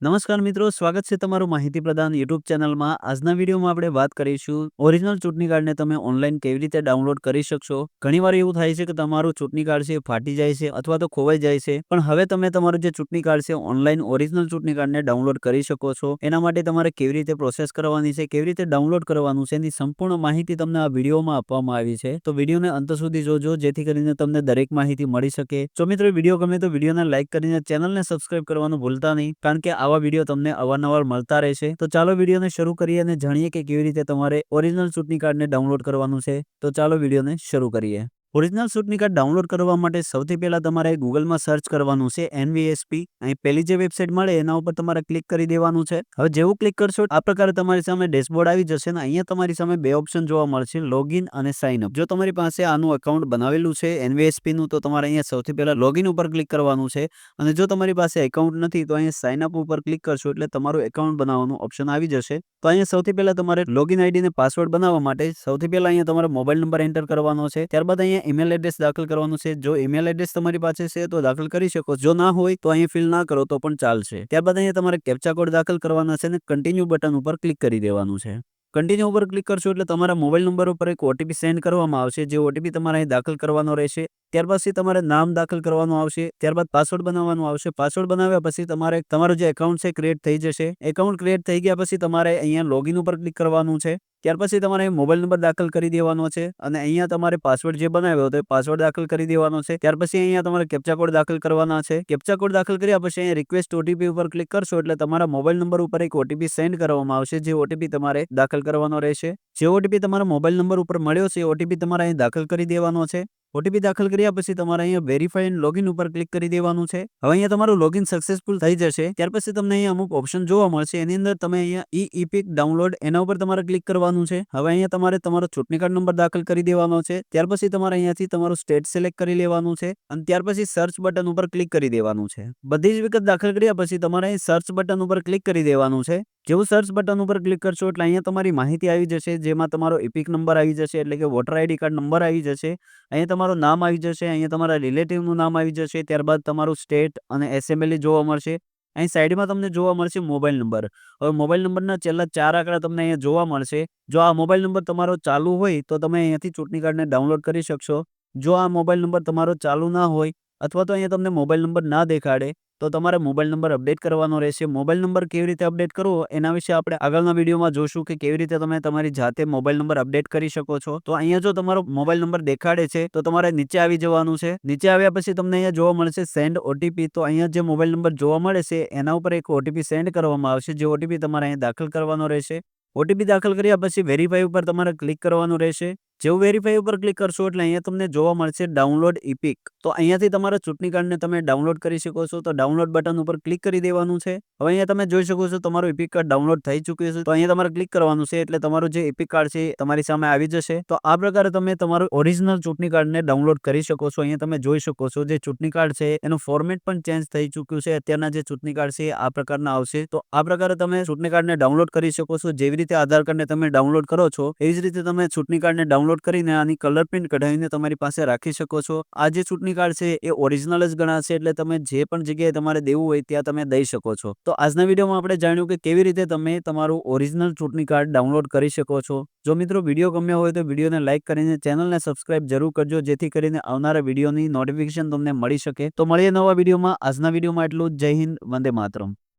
નમસ્કાર મિત્રો, સ્વાગત છે તમારું માહિતી પ્રદાન યુટ્યુબ ચેનલમાં। આજના વિડીયોમાં આપણે વાત કરીશું ઓરિજિનલ ચૂંટણી કાર્ડને તમે ઓનલાઈન કેવી રીતે ડાઉનલોડ કરી શકશો। ઘણીવાર એવું થાય છે કે તમારું ચૂંટણી કાર્ડ છે ફાટી જાય છે અથવા તો ખોવાઈ જાય છે, પણ હવે તમે તમારું જે ચૂંટણી કાર્ડ છે ઓનલાઈન ઓરિજિનલ ચૂંટણી કાર્ડને ડાઉનલોડ કરી શકો છો। એના માટે તમારે કેવી રીતે પ્રોસેસ કરવાની છે, કેવી રીતે ડાઉનલોડ કરવાનું છે, એની સંપૂર્ણ માહિતી તમને આ વિડીયોમાં આપવામાં આવી છે, તો વિડીયોને અંત સુધી જોજો જેથી કરીને તમને દરેક માહિતી મળી શકે। જો મિત્રો વિડીયો ગમે તો વિડીયોને લાઈક કરીને ચેનલને સબસ્ક્રાઇબ કરવાનું ભૂલતા નહીં, કારણ કે આવા વિડીયો તમને અવારનવાર મળતા રહેશે। તો ચાલો વિડીયોને શરૂ કરીએ અને જાણીએ કે કેવી રીતે તમારે ઓરિજિનલ ચૂંટણી કાર્ડને ડાઉનલોડ કરવાનું છે। તો ચાલો વિડીયોને શરૂ કરીએ। ઓરિજિનલ ચૂંટણી કાર્ડ ડાઉનલોડ કરવા માટે સૌથી પહેલા તમારે ગૂગલમાં સર્ચ કરવાનું છે NVSP। અહીં પહેલી જે વેબસાઇટ મળે એના ઉપર તમારે ક્લિક કરી દેવાનું છે। હવે જેવું ક્લિક કરશો આ પ્રકારે તમારી સામે ડેશબોર્ડ આવી જશે ને અહીંયા તમારી સામે બે ઓપ્શન જોવા મળશે, લોગિન અને સાઇન અપ। જો તમારી પાસે આનું એકાઉન્ટ બનાવેલું છે NVSP નું, તો તમારે અહીંયા સૌથી પહેલા લોગિન ઉપર ક્લિક કરવાનું છે, અને જો તમારી પાસે એકાઉન્ટ નથી તો અહીંયા સાઇન અપ ઉપર ક્લિક કરશો એટલે તમારું એકાઉન્ટ બનાવવાનું ઓપ્શન આવી જશે। તો અહીંયા સૌથી પહેલા તમારે લોગિન આઈડી ને પાસવર્ડ બનાવવા માટે સૌથી પહેલા અહીંયા તમારો મોબાઈલ નંબર એન્ટર કરવાનો છે, ત્યારબાદ અહીંયા ઈમેલ એડ્રેસ દાખલ કરવાનું છે। જો ઈમેલ એડ્રેસ તમારી પાસે છે તો દાખલ કરી શકો, જો ના હોય તો અહીં ફિલ ના કરો તો પણ ચાલશે। ત્યારબાદ અહીંયા તમારે કેપ્ચા કોડ દાખલ કરવાના છે અને કન્ટિન્યુ બટન ઉપર ક્લિક કરી દેવાનું છે। કન્ટિન્યુ ઉપર ક્લિક કરશો એટલે તમારા મોબાઈલ નંબર ઉપર એક ઓટીપી સેન્ડ કરવામાં આવશે, જે ઓટીપી તમારે અહીં દાખલ કરવાનો રહેશે। ત્યાર પછી તમારે નામ દાખલ કરવાનું આવશે, ત્યારબાદ પાસવર્ડ બનાવવાનું આવશે। પાસવર્ડ બનાવ્યા પછી તમારે તમારું જે એકાઉન્ટ છે ક્રિએટ થઈ જશે। એકાઉન્ટ ક્રિએટ થઈ ગયા પછી તમારે અહીંયા લોગિન ઉપર ક્લિક કરવાનું છે, ત્યાર પછી તમારે મોબાઈલ નંબર દાખલ કરી દેવાનો છે અને અહીંયા તમારે પાસવર્ડ જે બનાવ્યો હતો એ પાસવર્ડ દાખલ કરી દેવાનો છે। ત્યાર પછી અહીંયા તમારે કેપ્ચા કોડ દાખલ કરવાના છે। કેપ્ચા કોડ દાખલ કર્યા પછી અહીંયા રિક્વેસ્ટ ઓટીપી ઉપર ક્લિક કરશો એટલે તમારા મોબાઈલ નંબર ઉપર એક ઓટીપી સેન્ડ કરવામાં આવશે, જે ઓટીપી તમારે દાખલ કરવાનો રહેશે। જે ઓટીપી તમારા મોબાઈલ નંબર ઉપર મળ્યો છે એ ઓટીપી તમારે અહીં દાખલ કરી દેવાનો છે। ઓટીપી દાખલ કર્યા પછી તમારે અહીંયા વેરીફાઈ એન્ડ લોગિન ઉપર ક્લિક કરી દેવાનું છે। હવે અહીંયા તમારું લોગિન સક્સેસફુલ થઈ જશે। ત્યાર પછી તમને અહીંયા અમુક ઓપ્શન જોવા મળશે, એની અંદર તમે અહીંયા ઈ-ઇપિક ડાઉનલોડ એના ઉપર તમારે ક્લિક કરવાનું છે। હવે અહીંયા તમારે તમારો ચૂંટણી કાર્ડ નંબર દાખલ કરી દેવાનો છે, ત્યાર પછી તમારે અહીંયાથી તમારું સ્ટેટ સિલેક્ટ કરી લેવાનું છે અને ત્યાર પછી સર્ચ બટન ઉપર ક્લિક કરી દેવાનું છે। બધી જ વિગત દાખલ કર્યા પછી તમારે અહીં સર્ચ બટન ઉપર ક્લિક કરી દેવાનું છે। જેવું સર્ચ બટન ઉપર ક્લિક કરશો એટલે અહીંયા તમારી માહિતી આવી જશે, જેમાં તમારો ઇપિક નંબર આવી જશે, એટલે કે વોટર આઈડી કાર્ડ નંબર આવી જશે। અહીંયા તમારું નામ આવી જશે, અહીંયા તમારા રિલેટિવનું નામ આવી જશે, ત્યારબાદ તમારું સ્ટેટ અને એસએમએલ જોવા મળશે। અહીં સાઈડમાં તમને જોવા મળશે મોબાઈલ નંબર। હવે મોબાઈલ નંબરના છેલ્લા 4 આંકડા તમને અહીંયા જોવા મળશે। જો આ મોબાઈલ નંબર તમારો ચાલુ હોય તો તમે અહીંયાથી ચૂંટણી કાર્ડને ડાઉનલોડ કરી શકશો। જો આ મોબાઈલ નંબર તમારો ચાલુ ના હોય અથવા તો અહીંયા તમને મોબાઈલ નંબર ના દેખાડે તો તમારે મોબાઈલ નંબર અપડેટ કરવાનો રહેશે। મોબાઈલ નંબર કેવી રીતે અપડેટ કરવો એના વિશે આપણે આગળના વિડીયોમાં જોશું કે કેવી રીતે તમે તમારી જાતે મોબાઈલ નંબર અપડેટ કરી શકો છો। તો અહીંયા જો તમારો મોબાઈલ નંબર દેખાડે છે તો તમારે નીચે આવી જવાનું છે। નીચે આવ્યા પછી તમને અહીંયા જોવા મળશે સેન્ડ ઓટીપી। તો અહીંયા જે મોબાઈલ નંબર જોવા મળે છે એના ઉપર એક ઓટીપી સેન્ડ કરવામાં આવશે, જે ઓટીપી તમારે અહીંયા દાખલ કરવાનો રહેશે। ઓટીપી દાખલ કર્યા પછી વેરીફાઈ ઉપર તમારે ક્લિક કરવાનું રહેશે। જેવું વેરીફાઈ ઉપર ક્લિક કરશો એટલે અહીંયા તમને જોવા મળશે ડાઉનલોડ ઇપિક। તો અહીંયાથી તમારા ચૂંટણી કાર્ડને તમે ડાઉનલોડ કરી શકો છો। તો ડાઉનલોડ બટન ઉપર ક્લિક કરી દેવાનું છે। હવે અહીંયા તમે જોઈ શકો છો તમારું ઇપિક કાર્ડ ડાઉનલોડ થઈ ચૂક્યું છે, તો અહીંયા તમારે ક્લિક કરવાનું છે એટલે તમારું જે ઇપિક કાર્ડ છે તમારી સામે આવી જશે। તો આ પ્રકારે તમે તમારું ઓરિજિનલ ચૂંટણી કાર્ડને ડાઉનલોડ કરી શકો છો। અહીંયા તમે જોઈ શકો છો જે ચૂંટણી કાર્ડ છે એનું ફોર્મેટ પણ ચેન્જ થઈ ચૂક્યું છે। અત્યારના જે ચૂંટણી કાર્ડ છે આ પ્રકારના આવશે। તો આ પ્રકારે તમે ચૂંટણી કાર્ડને ડાઉનલોડ કરી શકો છો। જેવી રીતે આધાર કાર્ડને તમે ડાઉનલોડ કરો છો એવી જ રીતે તમે ચૂંટણી કાર્ડને ડાઉનલોડ કરીને આની કલર પ્રિન્ટ કઢાવીને તમારી પાસે રાખી શકો છો। આ જે ચૂંટણી કાર્ડ છે એ ઓરિજિનલ જ ગણાશે, એટલે તમે જે પણ જગ્યાએ તમારે દેવું હોય ત્યાં તમે દઈ શકો છો। તો આજના વિડીયોમાં આપણે જાણ્યું કે કેવી રીતે તમે તમારું ઓરિજિનલ ચૂંટણી કાર્ડ ડાઉનલોડ કરી શકો છો। જો મિત્રો વિડીયો ગમ્યો હોય તો વિડીયોને લાઈક કરીને ચેનલને સબસ્ક્રાઇબ જરૂર કરજો, જેથી કરીને આવનારા વિડીયોની નોટિફિકેશન તમને મળી શકે। તો મળીએ નવા વિડીયોમાં। આજના વિડીયોમાં એટલું જ। જય હિન્દ, વંદે માતરમ।